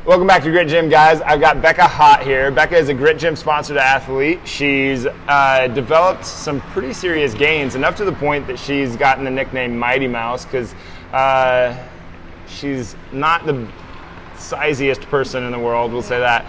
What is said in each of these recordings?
Welcome back to Grit Gym, guys. I've got Becca Hott here. Becca is a Grit Gym sponsored athlete. She's developed some pretty serious gains, enough to the point that she's gotten the nickname Mighty Mouse because she's not the siziest person in the world, we'll say that.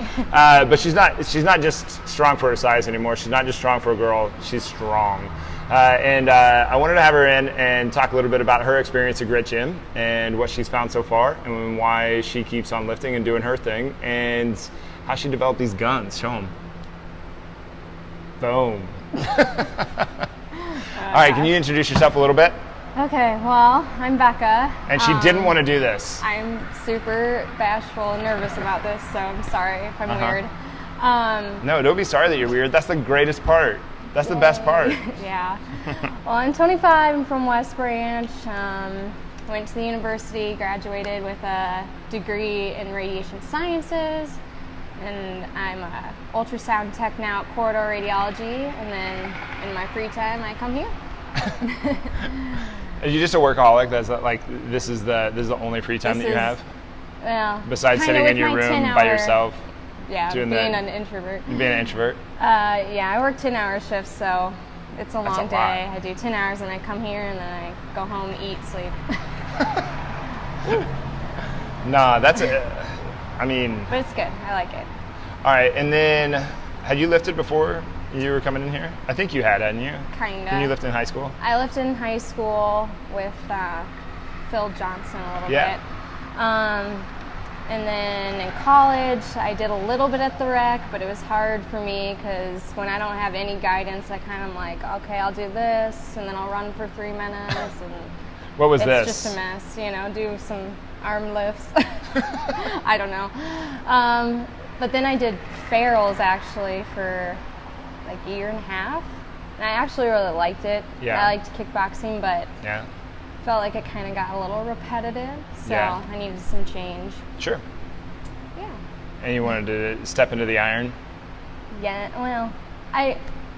But she's not just strong for her size anymore. She's not just strong for a girl. She's strong. I wanted to have her in and talk a little bit about her experience at Grit Gym and what she's found so far and why she keeps on lifting and doing her thing and how she developed these guns. Show them. Boom. All right, can you introduce yourself a little bit? Okay, well, I'm Becca. And she didn't want to do this. I'm super bashful and nervous about this, so I'm sorry if I'm weird. No, don't be sorry that you're weird. That's the greatest part. That's the best part. Yeah. Well, I'm 25. I'm from West Branch. Went to the university, graduated with a degree in radiation sciences, and I'm a ultrasound tech now at Corridor Radiology. And then in my free time, I come here. Are you just a workaholic? That's like this is the only free time that you have? Well, besides sitting in your room by yourself? Yeah, being an introvert. Being an introvert? Yeah, I work 10-hour shifts, so it's a long day. Lot. I do 10 hours and I come here and then I go home, eat, sleep. Nah, that's it. I mean... But it's good. I like it. All right, and then had you lifted before you were coming in here? I think you had, hadn't you? Kinda. Did you lift in high school? I lifted in high school with Phil Johnson a little bit. And then in college, I did a little bit at the rec, but it was hard for me because when I don't have any guidance, I kind of like, okay, I'll do this, and then I'll run for 3 minutes, and what was this? It's just a mess, you know, do some arm lifts. I don't know. But then I did Farrells actually for like a year and a half, and I actually really liked it. Yeah. I liked kickboxing, but yeah. Felt like it kind of got a little repetitive, so yeah. I needed some change. Sure. Yeah. And you wanted to step into the iron? Yeah, well,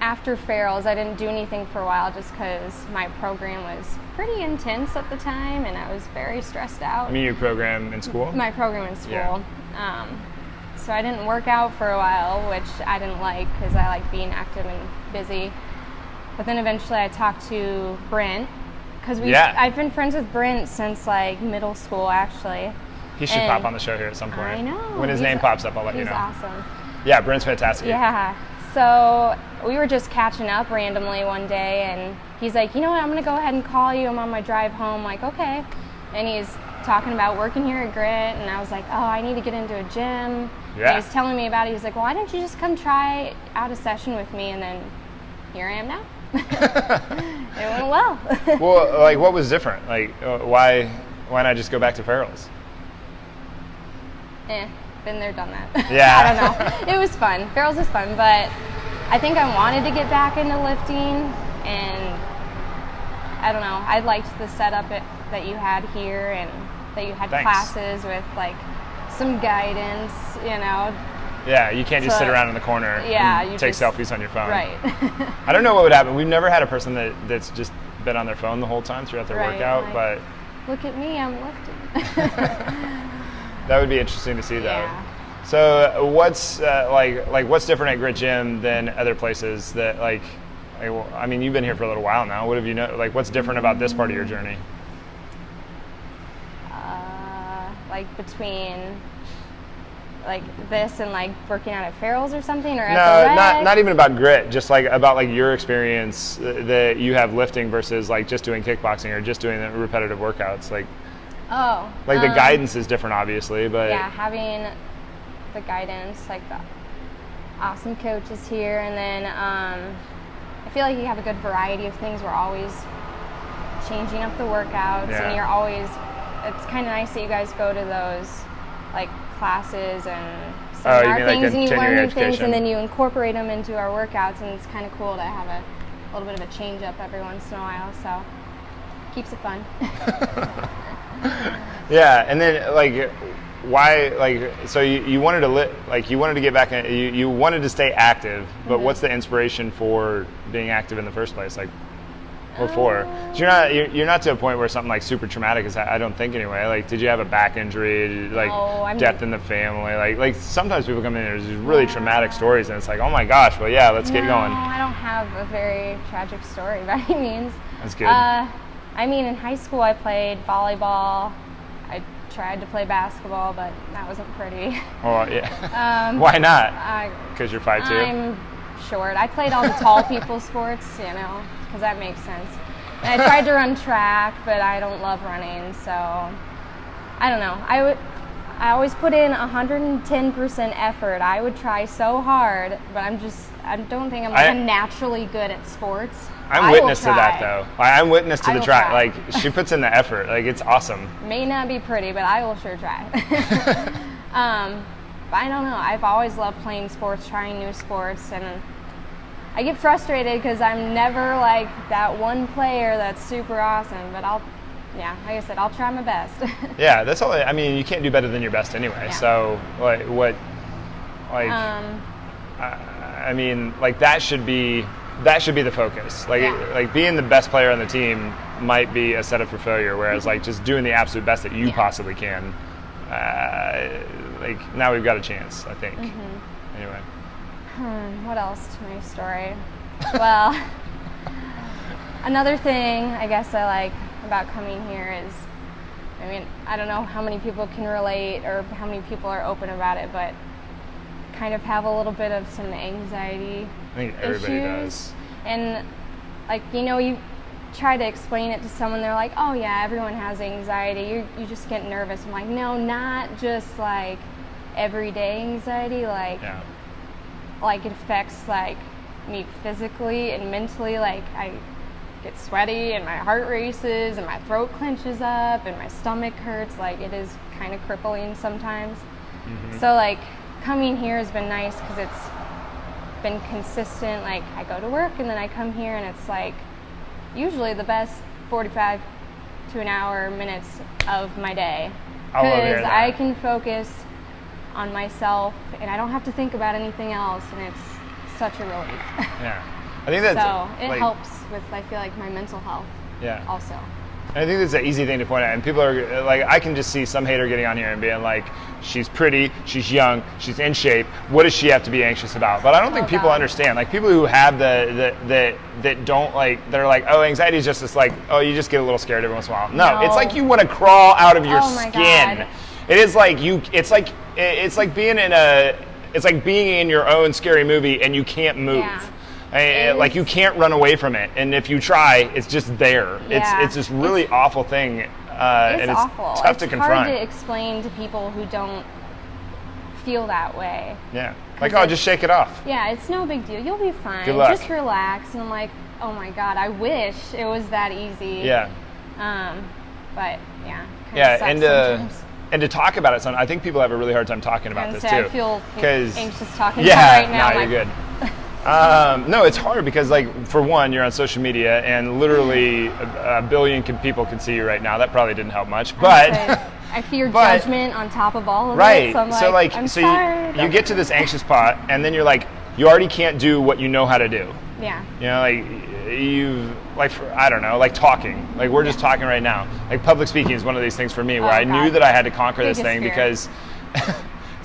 after Farrells, I didn't do anything for a while just because my program was pretty intense at the time, and I was very stressed out. I mean, your program in school? My program in school. Yeah. So I didn't work out for a while, which I didn't like because I like being active and busy. But then eventually I talked to Brent, because I've been friends with Brent since like middle school, actually. He should pop on the show here at some point. I know. When his name pops up, I'll let you know. He's awesome. Yeah, Brent's fantastic. Yeah. So we were just catching up randomly one day, and he's like, you know what, I'm going to go ahead and call you. I'm on my drive home. I'm like, okay. And he's talking about working here at Grit, and I was like, oh, I need to get into a gym. Yeah. And he's telling me about it. He's like, well, why don't you just come try out a session with me? And then here I am now. It went well. Well, like, what was different? Like, why not just go back to Farrells? Been there, done that. Yeah. I don't know. It was fun. Farrells was fun, but I think I wanted to get back into lifting, and I don't know. I liked the setup that you had here, and that you had classes with like some guidance, you know. Yeah, you can't just sit around in the corner and take selfies on your phone. Right. I don't know what would happen. We've never had a person that's just been on their phone the whole time throughout their workout, like, but... Look at me, I'm lifting. That would be interesting to see, though. Yeah. So what's what's different at Grit Gym than other places that I mean, you've been here for a little while now. What have you know? Like, what's different about this part of your journey? Like between like this and like working out at Farrells or something, or no, not even about Grit. Just like about like your experience that you have lifting versus like just doing kickboxing or just doing the repetitive workouts. Like, the guidance is different, obviously, but yeah, having the guidance, like the awesome coaches here, and then I feel like you have a good variety of things. We're always changing up the workouts, and you're always. It's kind of nice that you guys go to those like classes and seminar things, and you learn new things, and then you incorporate them into our workouts, and it's kind of cool to have a little bit of a change up every once in a while. So keeps it fun. Yeah, and then like, why so you wanted to you wanted to get back in, you wanted to stay active, but what's the inspiration for being active in the first place? Like, before? So you're not to a point where something like super traumatic is. I don't think anyway. Like, did you have a back injury? Like, death in the family? Like sometimes people come in and there's these really traumatic stories, and it's like, oh my gosh, well, yeah, let's get going. I don't have a very tragic story by any means. That's good. I mean, in high school, I played volleyball. I tried to play basketball, but that wasn't pretty. Oh, yeah. Why not? Because you're 5'2"? I'm short. I played all the tall people sports, because that makes sense. And I tried to run track, but I don't love running, so I don't know. I always put in 110% effort. I would try so hard, but I don't think I'm naturally good at sports. I'm witness to that, though. I'm witness to the try. Like, she puts in the effort. Like, it's awesome. May not be pretty, but I will sure try. But I don't know. I've always loved playing sports, trying new sports, and I get frustrated because I'm never like that one player that's super awesome. But like I said, I'll try my best. Yeah, that's all. I mean, you can't do better than your best anyway. Yeah. So, I mean, like that should be the focus. Like being the best player on the team might be a setup for failure, whereas like just doing the absolute best that you possibly can. Like now we've got a chance, I think. Mm-hmm. Anyway. What else to my story? Well, another thing I guess I like about coming here is, I mean, I don't know how many people can relate or how many people are open about it, but kind of have a little bit of some anxiety I think everybody issues. does. And like, you try to explain it to someone, they're like, oh yeah, everyone has anxiety. You just get nervous. I'm like, no, not just like everyday anxiety. Like it affects like me physically and mentally. Like I get sweaty and my heart races and my throat clenches up and my stomach hurts. Like it is kind of crippling sometimes. Mm-hmm. So like coming here has been nice because it's been consistent. Like I go to work and then I come here and it's like usually the best 45 to an hour minutes of my day because I can focus on myself and I don't have to think about anything else, and it's such a relief. Yeah, I think that's so it helps with, I feel like, my mental health. Yeah. Also. And I think that's an easy thing to point out, and people are like, I can just see some hater getting on here and being like, she's pretty, she's young, she's in shape, what does she have to be anxious about? But I don't think people understand. Like people who have that don't like, they're like, oh, anxiety is just this like, oh, you just get a little scared every once in a while. No. It's like you want to crawl out of your skin. God. It is like it's like being in your own scary movie and you can't move. Yeah. Like you can't run away from it, and if you try, it's just there. Yeah. It's this really awful thing, and it's awful. Tough to confront. It's hard to explain to people who don't feel that way. Yeah, like just shake it off. Yeah, it's no big deal. You'll be fine. Good luck. Just relax. And I'm like, oh my God, I wish it was that easy. Yeah. But yeah. And to talk about it, I think people have a really hard time talking about this too. I feel anxious talking about it right now. Yeah, no, you're good. No, it's hard because, like, for one, you're on social media and literally a billion people can see you right now. That probably didn't help much, but I fear judgment on top of all of it. So you get to this anxious spot, and then you're like, you already can't do what you know how to do. Yeah. You know, I don't know, like talking. Like we're just talking right now. Like public speaking is one of these things for me where I knew that I had to conquer this thing because.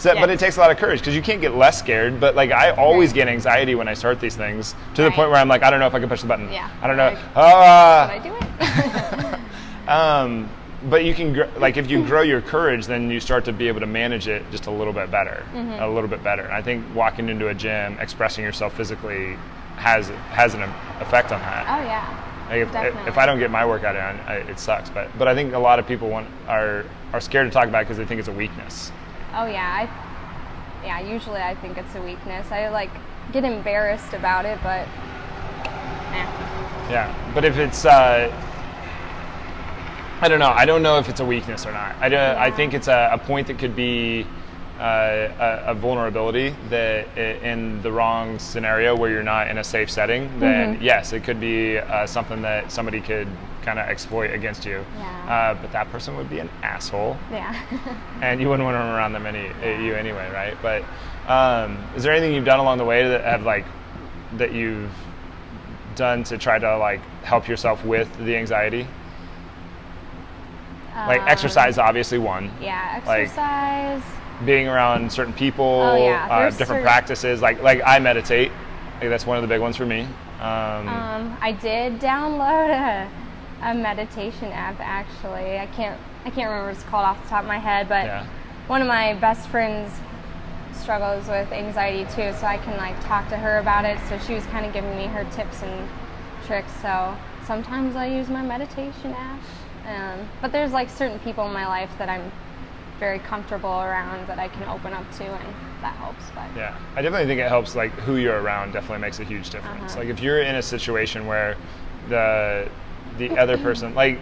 But it takes a lot of courage because you can't get less scared. But like I always get anxiety when I start these things to the point where I'm like, I don't know if I can push the button. Yeah. I don't know. Should I do it? But you can if you grow your courage, then you start to be able to manage it just a little bit better. Mm-hmm. A little bit better. And I think walking into a gym, expressing yourself physically, has an effect on that. Oh yeah. Like if I don't get my workout in, it sucks. But I think a lot of people are scared to talk about it because they think it's a weakness. Oh yeah, usually I think it's a weakness. I get embarrassed about it, but Yeah, but if it's I don't know. I don't know if it's a weakness or not. I think it's a point that could be a vulnerability that in the wrong scenario where you're not in a safe setting, then yes, it could be something that somebody could kind of exploit against you. Yeah. But that person would be an asshole. Yeah. And you wouldn't want to run around them you anyway, right? But is there anything you've done along the way that have that you've done to try to like help yourself with the anxiety? Like exercise, obviously one. Yeah, exercise. Like being around certain people, different practices. Like I meditate. Like that's one of the big ones for me. I did download a meditation app actually. I can't remember what it's called off the top of my head, but one of my best friends struggles with anxiety too, so I can like talk to her about it. So she was kind of giving me her tips and tricks. So sometimes I use my meditation app. But there's like certain people in my life that I'm very comfortable around that I can open up to, and that helps. But yeah, I definitely think it helps. Like who you're around definitely makes a huge difference. Like if you're in a situation where the other person, like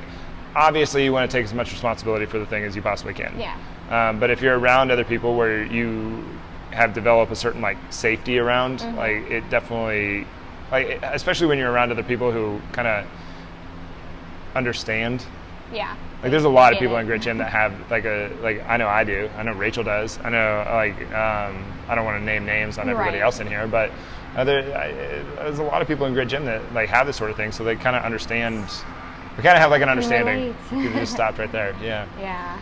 obviously you want to take as much responsibility for the thing as you possibly can. Yeah. But if you're around other people where you have developed a certain like safety around, like it definitely, like especially when you're around other people who kind of understand. Yeah. Like there's a lot of people in Grit Gym that have like I know I do. I know Rachel does. I know I don't want to name names on everybody else in here, but there's a lot of people in Grit Gym that like have this sort of thing, so they kind of understand. We kind of have like an understanding. You just stopped right there. Yeah. Yeah.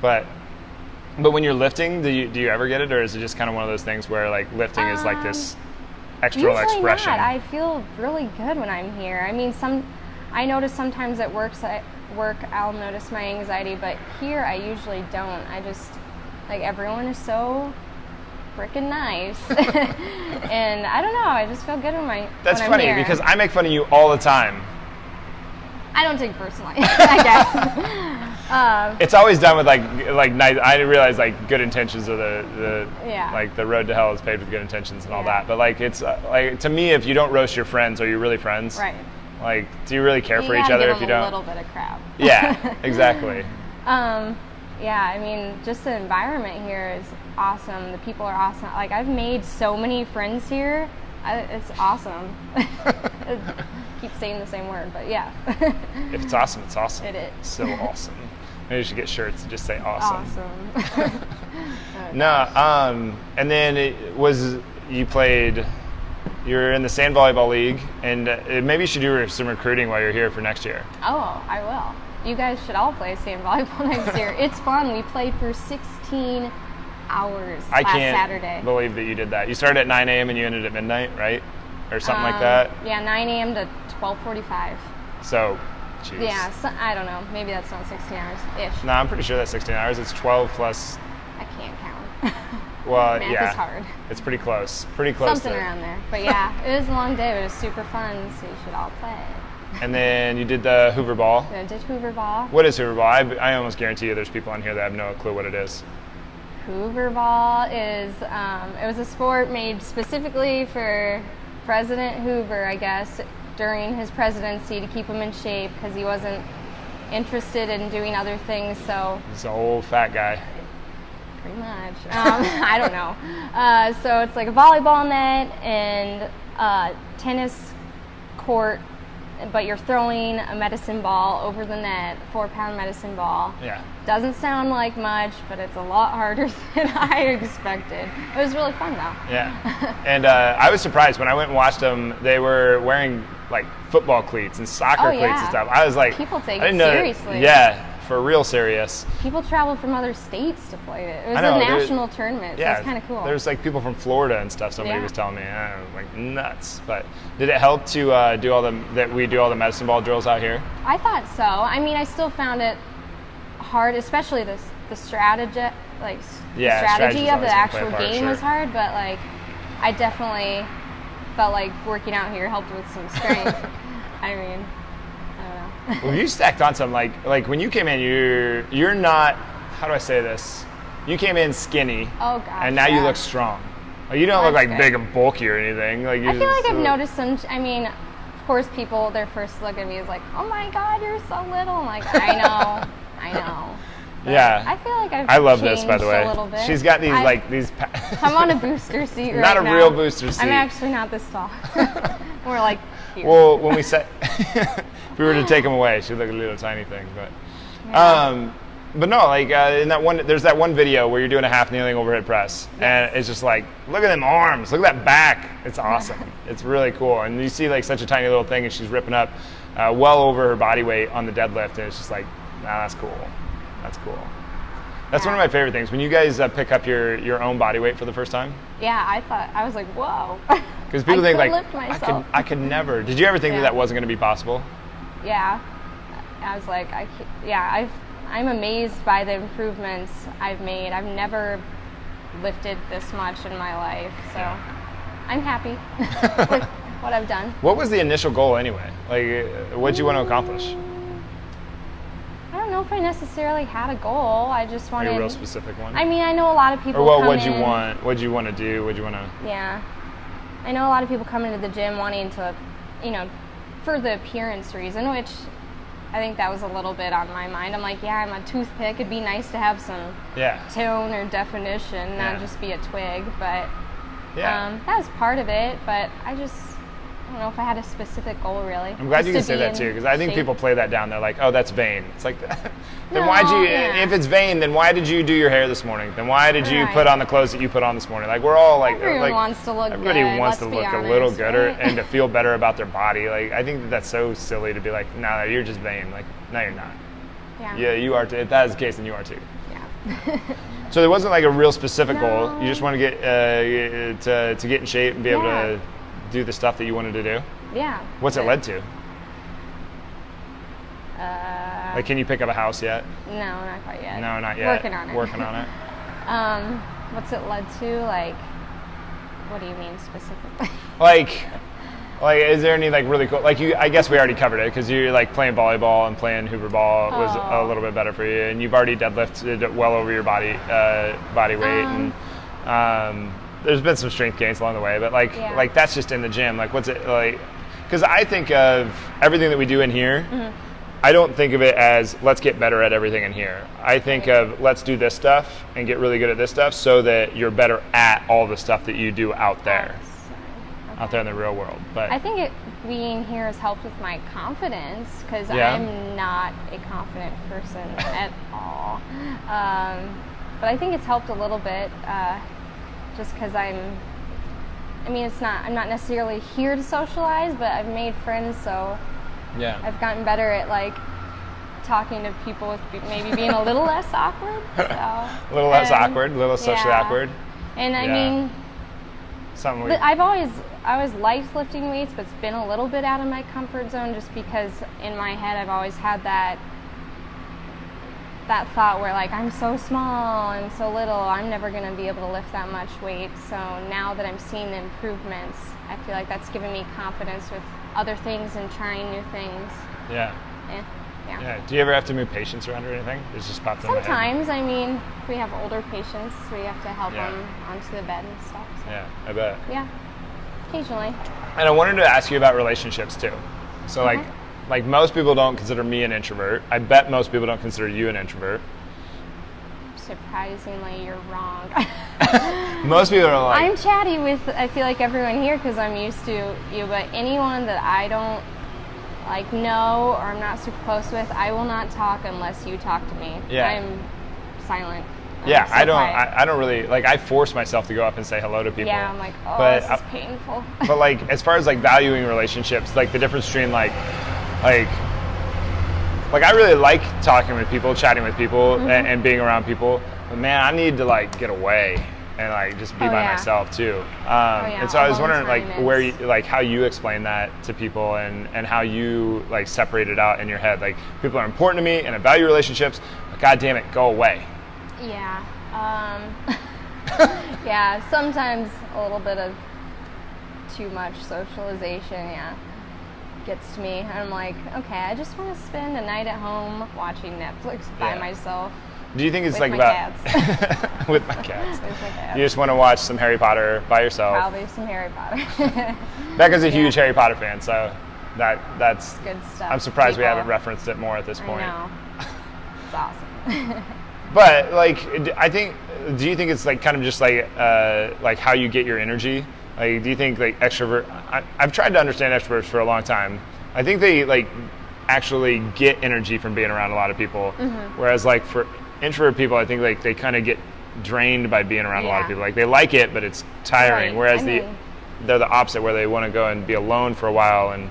But when you're lifting, do you ever get it, or is it just kind of one of those things where like lifting is like this external expression? Not. I feel really good when I'm here. I mean, I notice sometimes at work I'll notice my anxiety, but here I usually don't. I just, like, everyone is so freaking nice. And I don't know, I just feel good when I'm funny here. Because I make fun of you all the time. I don't take it personally, I guess. It's always done with like nice. I realize like good intentions are the like the road to hell is paved with good intentions and all that. But like it's like to me, if you don't roast your friends, are you really friends? Right. Like, do you really care for each other if you don't? A little bit of crap. Yeah, exactly. Yeah, I mean, just the environment here is awesome. The people are awesome. Like, I've made so many friends here. It's awesome. Keep saying the same word, but yeah. If it's awesome, it's awesome. It is. So awesome. Maybe you should get shirts and just say awesome. Awesome. And then you're in the sand volleyball league, and maybe you should do some recruiting while you're here for next year. Oh, I will. You guys should all play sand volleyball next year. It's fun. We played for 16 hours last Saturday. I can't believe that you did that. You started at 9 a.m. and you ended at midnight, right? Or something like that? Yeah, 9 a.m. to 12:45. So, geez. Yeah, I don't know. Maybe that's not 16 hours-ish. No, I'm pretty sure that's 16 hours. It's 12 plus... I can't count. Well, Math is hard. It's pretty close. Pretty close. Something around there. But yeah, it was a long day. It was super fun, so you should all play. And then you did the Hoover Ball. I did Hoover Ball. What is Hoover Ball? I almost guarantee you there's people on here that have no clue what it is. Hoover Ball is, it was a sport made specifically for President Hoover, I guess, during his presidency to keep him in shape because he wasn't interested in doing other things, so... He's an old fat guy. Pretty much. I don't know. So it's like a volleyball net and a tennis court, but you're throwing a medicine ball over the net, 4-pound medicine ball. Yeah. Doesn't sound like much, but it's a lot harder than I expected. It was really fun, though. Yeah. And I was surprised when I went and watched them. They were wearing like football cleats and soccer cleats and stuff. I was like, people take it seriously. Yeah. For real serious. People travel from other states to play it. It was a national tournament, so it's kind of cool. There's like people from Florida and stuff. Somebody was telling me, like nuts. But did it help to do all the medicine ball drills out here? I thought so. I mean, I still found it hard, especially the strategy of the actual game was hard. But like, I definitely felt like working out here helped with some strength. I mean. Well, you stacked on some like when you came in, you're not. How do I say this? You came in skinny. Oh gosh. And now you look strong. Like, you don't look like big and bulky or anything. Like I feel like I've noticed some. I mean, of course, people their first look at me is like, "Oh my God, you're so little." I'm like, I know. But yeah. I feel like I love this, by the way. A little bit. She's got these these. I'm on a booster seat right now. Not a real booster seat. I'm actually not this tall. More like here. Well, when we said. If we were to take them away, she'd look a little tiny thing. But But no, like in that one, there's that one video where you're doing a half kneeling overhead press, and it's just like, look at them arms, look at that back. It's awesome. It's really cool. And you see like such a tiny little thing, and she's ripping up well over her body weight on the deadlift, and it's just like, nah, that's cool. That's cool. That's one of my favorite things. When you guys pick up your own body weight for the first time. Yeah, I was like, whoa. Because people think like, lift myself. I could never. Did you ever think that wasn't going to be possible? Yeah. I was like, I'm amazed by the improvements I've made. I've never lifted this much in my life, so I'm happy with what I've done. What was the initial goal anyway? Like, what did you want to accomplish? I don't know if I necessarily had a goal. I just wanted a real specific one. I mean, I know a lot of people. Or what would you want? What do you want to do? What do you want to? Yeah, I know a lot of people come into the gym wanting to, for the appearance reason, which I think that was a little bit on my mind. I'm like, yeah, I'm a toothpick. It'd be nice to have some tone or definition, not just be a twig. But that was part of it. But I don't know if I had a specific goal, really. I'm glad you can say that, too, because I think people play that down. They're like, oh, that's vain. It's like, then why'd you, if it's vain, then why did you do your hair this morning? Then why did you put on the clothes that you put on this morning? Like, we're all like, everyone wants to look everybody good. wants to look a little gooder and to feel better about their body. Like, I think that's so silly to be like, no, you're just vain. Like, no, you're not. Yeah, you are too. If that is the case, then you are too. Yeah. So there wasn't like a real specific goal. You just want to get to get in shape and be able to do the stuff that you wanted to do? Yeah. What's it led to? Like, can you pick up a house yet? No, not quite yet. No, not yet. Working on it. Working on it. What's it led to? Like, what do you mean specifically? Like, is there any like really cool? Like, I guess we already covered it because you're like playing volleyball and playing Hoover Ball was a little bit better for you, and you've already deadlifted well over your body weight, and there's been some strength gains along the way, but like that's just in the gym. Like, what's it like? Because I think of everything that we do in here, I don't think of it as let's get better at everything in here. I think of let's do this stuff and get really good at this stuff so that you're better at all the stuff that you do out there, out there in the real world. But I think being here has helped with my confidence because I'm not a confident person at all. But I think it's helped a little bit just because I'm not necessarily here to socialize, but I've made friends, so I've gotten better at like talking to people with maybe being a little less awkward. So. A little less awkward, a little socially awkward. And I mean, I've always liked lifting weights, but it's been a little bit out of my comfort zone just because in my head I've always had that thought where like I'm so small and so little, I'm never going to be able to lift that much weight. So now that I'm seeing the improvements, I feel like that's given me confidence with other things and trying new things. Yeah. Do you ever have to move patients around or anything? It's just popped in my head. Sometimes. I mean, if we have older patients, we have to help them onto the bed and stuff. So. Yeah, I bet. Yeah, occasionally. And I wanted to ask you about relationships too. So like most people don't consider me an introvert. I bet most people don't consider you an introvert. Surprisingly, you're wrong. Most people are like... I'm chatty with, I feel like, everyone here because I'm used to you, but anyone that I don't like know or I'm not super close with, I will not talk unless you talk to me. Yeah. I'm silent. I don't really, like, I force myself to go up and say hello to people. Yeah, I'm like, this is painful. But like, as far as like valuing relationships, like the difference between like I really like talking with people, chatting with people, and being around people. But man, I need to like get away and like just be by myself too. And so I was wondering like how you explain that to people and how you like separate it out in your head. Like, people are important to me and I value relationships, but God damn it, go away. Yeah. Yeah, sometimes a little bit of too much socialization, gets to me. I'm like, okay, I just want to spend a night at home watching Netflix by myself. Do you think it's with like my about cats. with my cats? With my cats. You just want to watch some Harry Potter by yourself? Probably some Harry Potter. Becca's a huge Harry Potter fan, so that's good stuff. I'm surprised we haven't referenced it more at this point. I know. It's awesome. But like, do you think it's like kind of just like how you get your energy? Like, do you think like extrovert? I've tried to understand extroverts for a long time. I think they like actually get energy from being around a lot of people, whereas like for introvert people, I think like they kind of get drained by being around a lot of Yeah. people. Like they like it, but it's tiring. Right. Whereas I mean- they're the opposite, where they want to go and be alone for a while and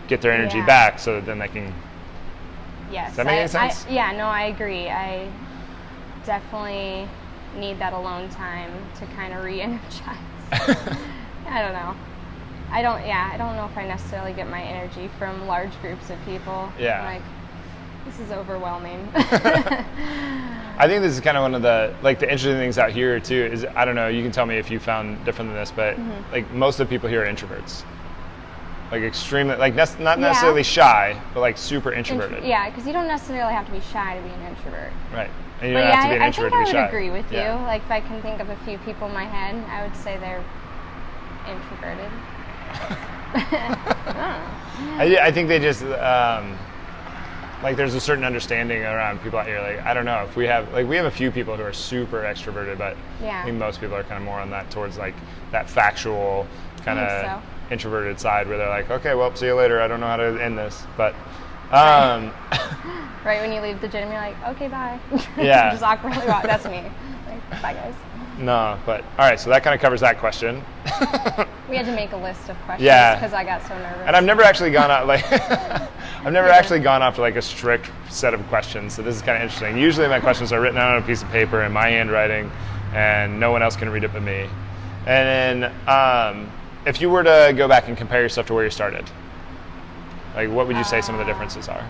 get their energy Yeah. back, so that then they can. Yes. Does that make any sense? Yeah, no, I agree. I definitely need that alone time to kind of re-energize. I don't know. I don't know if I necessarily get my energy from large groups of people. Yeah. I'm like, this is overwhelming. I think this is kind of one of the interesting things out here too. Is, I don't know, you can tell me if you found different than this, but like most of the people here are introverts. Like extremely, like not necessarily shy, but like super introverted. Yeah, because you don't necessarily have to be shy to be an introvert. Right. And you But don't have to be an I introvert think to be I shy. would agree with you. Yeah. Like if I can think of a few people in my head, I would say they're introverted. I think they just like there's a certain understanding around people out here. Like I don't know if we have a few people who are super extroverted, but Yeah. I think most people are kind of more on that towards like that factual kind think of so. introverted side where they're like, okay, well, see you later. I don't know how to end this, but. Right when you leave the gym, you're like, okay, bye. Yeah. Just awkwardly walk. That's me. Like, bye, guys. No, but all right. So that kind of covers that question. We had to make a list of questions Yeah. because I got so nervous. And I've never actually gone out I've never actually gone after like a strict set of questions. So this is kind of interesting. Usually my questions are written out on a piece of paper in my handwriting, and no one else can read it but me. And then if you were to go back and compare yourself to where you started, like what would you say some of the differences are?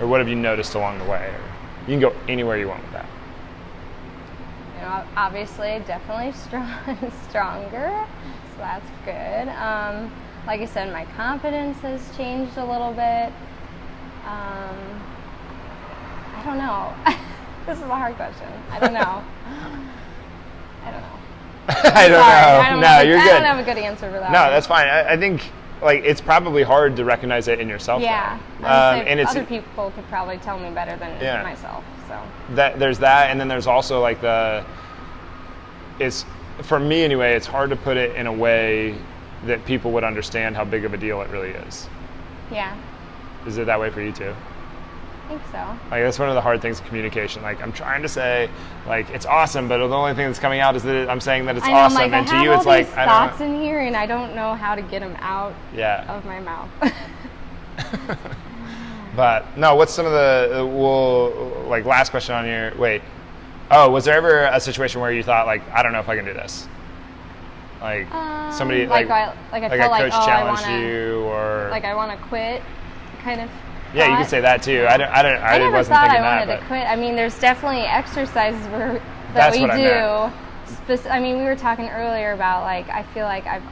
Or what have you noticed along the way? Or you can go anywhere you want with that. You know, obviously, definitely stronger, so that's good. Like I said, my confidence has changed a little bit. I don't know. This is a hard question. I don't know. I don't know. I don't Sorry, know. You're I good. don't have a good answer for that. No, one. that's fine. I think like it's probably hard to recognize it in yourself. Yeah. though. I would say and it's other people could probably tell me better than Yeah. myself. So. that there's that, and then there's also like it's for me anyway. It's hard to put it in a way that people would understand how big of a deal it really is. Yeah, Is it that way for you too? I think so. Like that's one of the hard things in communication. Like I'm trying to say, like it's awesome, but the only thing that's coming out is that I'm saying that it's I know, awesome, I'm like, and I to have you all it's like these I thoughts don't. in here, and I don't know how to get them out Yeah. of my mouth. But no, what's some of the like last question on your wait? Oh, was there ever a situation where you thought like I don't know if I can do this? Like somebody like like I a felt like coach I challenged wanna, you or like I want to quit, kind of. yeah, you thought. could say that too. I I never wasn't thought thinking I wanted that, to quit. I mean, there's definitely exercises that That's we what I do. I mean, we were talking earlier about like I feel like I've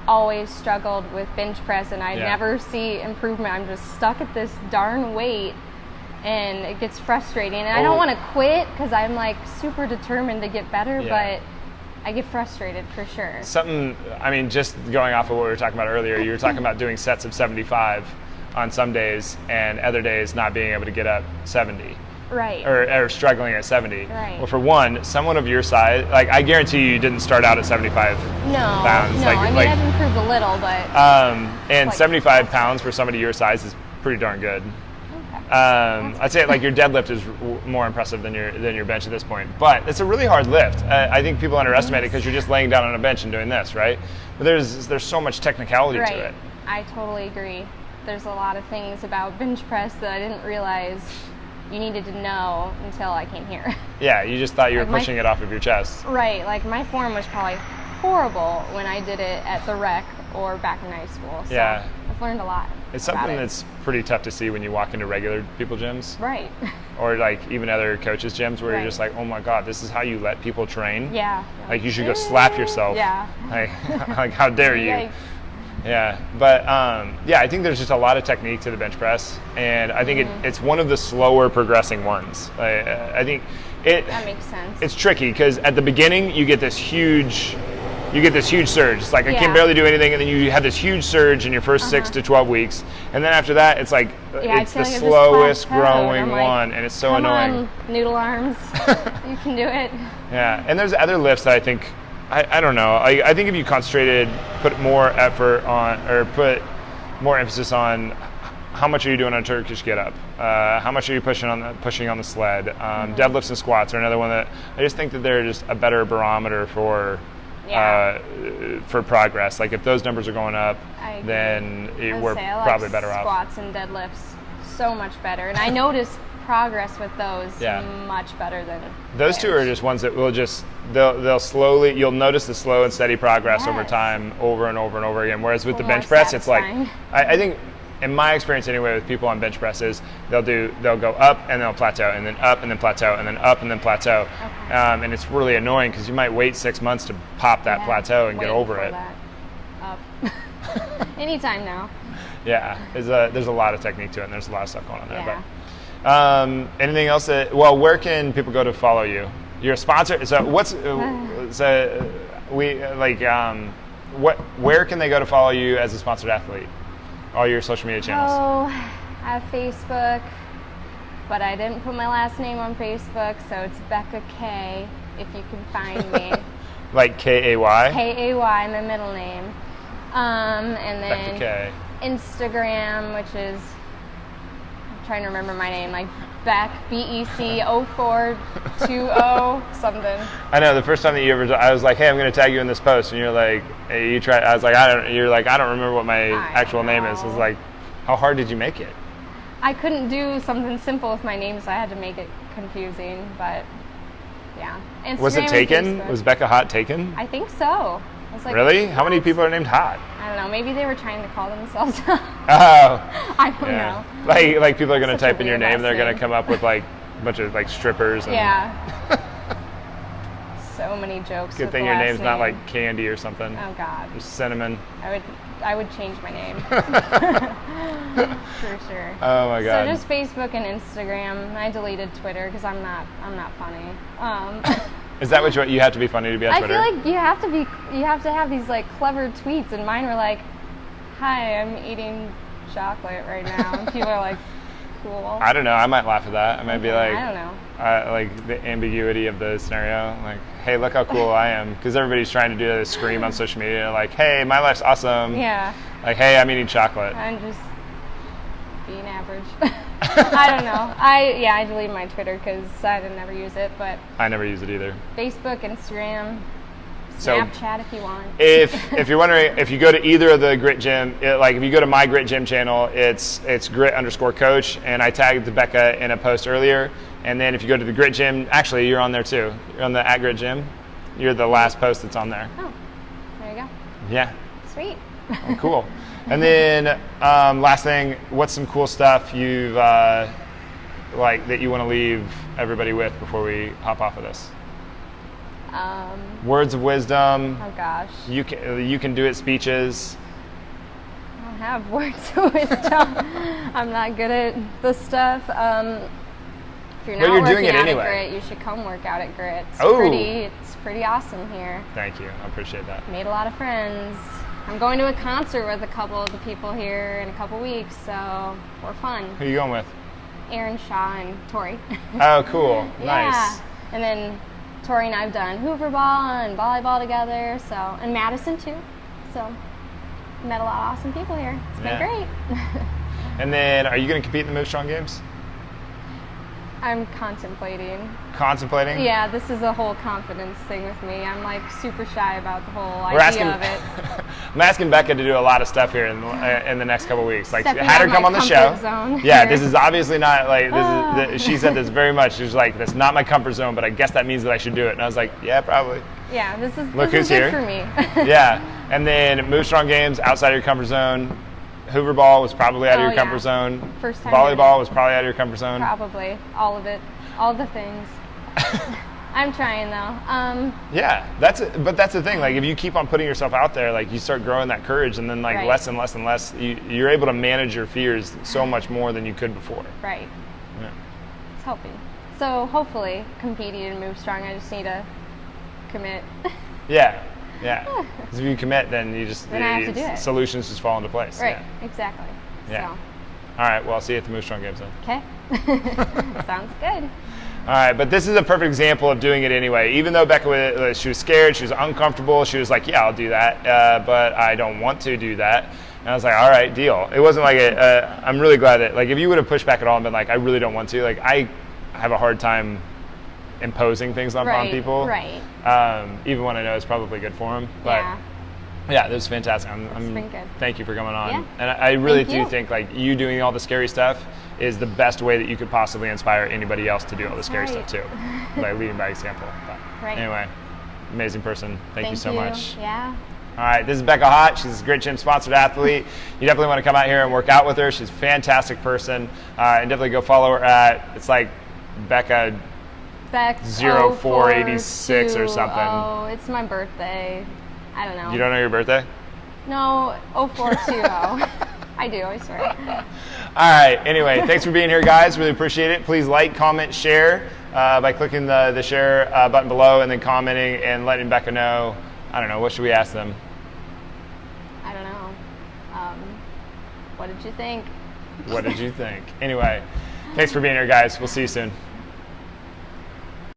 always struggled with bench press, and I Yeah. never see improvement. I'm just stuck at this darn weight, and it gets frustrating. And I don't want to quit because I'm like super determined to get better, Yeah. but I get frustrated for sure. something. I mean, just going off of what we were talking about earlier, you were talking about doing sets of 75 on some days, and other days not being able to get up 70. Right. Or struggling at 70. Right. Well, for one, someone of your size, like I guarantee you didn't start out at 75 no, pounds. no. Like, I mean, like, I've improved a little, but and like- 75 pounds for somebody your size is pretty darn good. okay. I'd say like your deadlift is more impressive than your bench at this point, but it's a really hard lift. I think people underestimate it because you're just laying down on a bench and doing this, right? But there's so much technicality right. to it. I totally agree. There's a lot of things about bench press that I didn't realize you needed to know until I came here. Yeah, you just thought you were Like my- pushing it off of your chest. Right, like my form was probably horrible when I did it at the rec or back in high school. So Yeah. I've learned a lot. It's about something it. that's pretty tough to see when you walk into regular people gyms. Right. Or like even other coaches' gyms where Right. you're just like, oh my god, this is how you let people train. Yeah. Like you should go slap yourself. Yeah. Like how dare you? Yikes. Yeah, but yeah, I think there's just a lot of technique to the bench press, and I think it's one of the slower progressing ones. I think That makes sense. it's tricky because at the beginning you get this huge surge. It's like I can Yeah. barely do anything, and then you have this huge surge in your first 6 to 12 weeks, and then after that it's like Yeah, I it's feel the like I've just slowest plateaued. growing I'm like, one, and it's so Come annoying. on, noodle arms. You can do it. Yeah, and there's other lifts that I think, I don't know. I think if you concentrated, put more effort on, or put more emphasis on how much are you doing on Turkish get up? How much are you pushing on the sled? Deadlifts and squats are another one that I just think that they're just a better barometer for progress. Like if those numbers are going up, then we're probably better off. Squats and deadlifts so much better, and I noticed progress with those much better than those two are just ones that will just they'll slowly, you'll notice the slow and steady progress over time, over and over and over again. Whereas with the bench press, it's like I think in my experience anyway with people on bench presses, they'll go up and they'll plateau, and then up and then plateau, and then up and then plateau. And it's really annoying because you might wait 6 months to pop that plateau and get over it. Up. Anytime now. Yeah, there's a lot of technique to it, and there's a lot of stuff going on there. But anything else where can people go to follow you? You're a sponsor, so where can they go to follow you as a sponsored athlete? All your social media channels. Oh, I have Facebook, but I didn't put my last name on Facebook, so it's Becca K, if you can find me. Like K-A-Y? K-A-Y, my middle name. And then Becca K. Instagram, which is, I'm trying to remember my name, like Beck, BEC0420 something. I know, the first time that I was like, hey, I'm going to tag you in this post, and you're like, hey, I was like, I don't remember what my actual name is. I was like, how hard did you make it? I couldn't do something simple with my name, so I had to make it confusing, but yeah. Instagram, was it taken? Was Becca Hott taken? I think so. I was like, really? How many people are named Hott? I don't know. Maybe they were trying to call themselves. Oh. I don't know. Like people are going to type in your name, they're going to come up with like a bunch of like strippers. And so many jokes. Good thing your name's not like Candy or something. Oh God. Or Cinnamon. I would change my name. For sure. Oh my God. So just Facebook and Instagram. I deleted Twitter because I'm not funny. Is that what you have to be funny to be on Twitter? I feel like you have to have these like clever tweets, and mine were like, "Hi, I'm eating chocolate right now," and people are like, "Cool." I don't know. I might laugh at that. I might be like, I don't know. Like the ambiguity of the scenario. Like, hey, look how cool I am, because everybody's trying to do this scream on social media. Like, hey, my life's awesome. Yeah. Like, hey, I'm eating chocolate. I'm just being average. I don't know. I deleted my Twitter because I didn't ever use it, but I never use it either. Facebook, Instagram, Snapchat if you want. If you're wondering, if you go to either of the Grit Gym, if you go to my Grit Gym channel, it's Grit_coach, and I tagged Becca in a post earlier. And then if you go to the Grit Gym, actually you're on there too. You're on the @Grit Gym. You're the last post that's on there. Oh, there you go. Yeah. Sweet. Oh, cool. And then last thing, what's some cool stuff you've that you want to leave everybody with before we hop off of this? Words of wisdom. Oh gosh. You can do it speeches. I don't have words of wisdom. I'm not good at this stuff. If you're not working out at Grit, you should come work out at Grit. It's pretty awesome here. Thank you. I appreciate that. Made a lot of friends. I'm going to a concert with a couple of the people here in a couple weeks, so we're fun. Who are you going with? Aaron, Shaw, and Tori. Oh, cool. Nice. Yeah. And then Tori and I have done Hoover Ball and Volleyball together, and Madison too. So met a lot of awesome people here. It's been great. And then, are you going to compete in the Move Strong Games? I'm contemplating. Contemplating? Yeah, this is a whole confidence thing with me. I'm like super shy about the whole idea of it. I'm asking Becca to do a lot of stuff here in the next couple weeks. Like, Stepping had her come on the show. Yeah, here. this is obviously not like she said this very much. She's like, that's not my comfort zone, but I guess that means that I should do it. And I was like, yeah, probably. Yeah, this is who's good here for me. Yeah, and then Move Strong Games outside of your comfort zone. Hoover Ball was probably out of your comfort zone. First time. Volleyball was probably out of your comfort zone. Probably. All of it. All the things. I'm trying though. Yeah, but that's the thing. Like, if you keep on putting yourself out there, like, you start growing that courage, and then less and less and less, you're able to manage your fears so much more than you could before. Right. Yeah. It's helping. So hopefully, competing and Move Strong, I just need to commit. Yeah. Yeah, because if you commit, then you just then I have to do it. Solutions just fall into place. Right, yeah. Exactly. Yeah. So. All right, well, I'll see you at the Move Strong Games then. Okay. Sounds good. All right, but this is a perfect example of doing it anyway. Even though Becca she was scared, she was uncomfortable, she was like, yeah, I'll do that, but I don't want to do that. And I was like, all right, deal. It wasn't like I'm really glad that, like, if you would have pushed back at all and been like, I really don't want to, like, I have a hard time imposing things on people. Right. Even when I know it's probably good for them. But yeah, this was fantastic. It's been good. Thank you for coming on. Yeah. And I really Thank you. do think, like, you doing all the scary stuff is the best way that you could possibly inspire anybody else to do all the scary stuff too, by leading by example. But anyway, amazing person. Thank you so much. Yeah. All right, this is Becca Hott. She's a Grit Gym sponsored athlete. You definitely want to come out here and work out with her. She's a fantastic person. And definitely go follow her at, it's like Becca 0486 or something. Oh, it's my birthday. I don't know. You don't know your birthday? No, 0420. I do, I swear. All right, anyway, thanks for being here, guys. Really appreciate it. Please like, comment, share by clicking the share button below and then commenting and letting Becca know. I don't know, what should we ask them? I don't know. What did you think? What did you think? Anyway, thanks for being here, guys. We'll see you soon.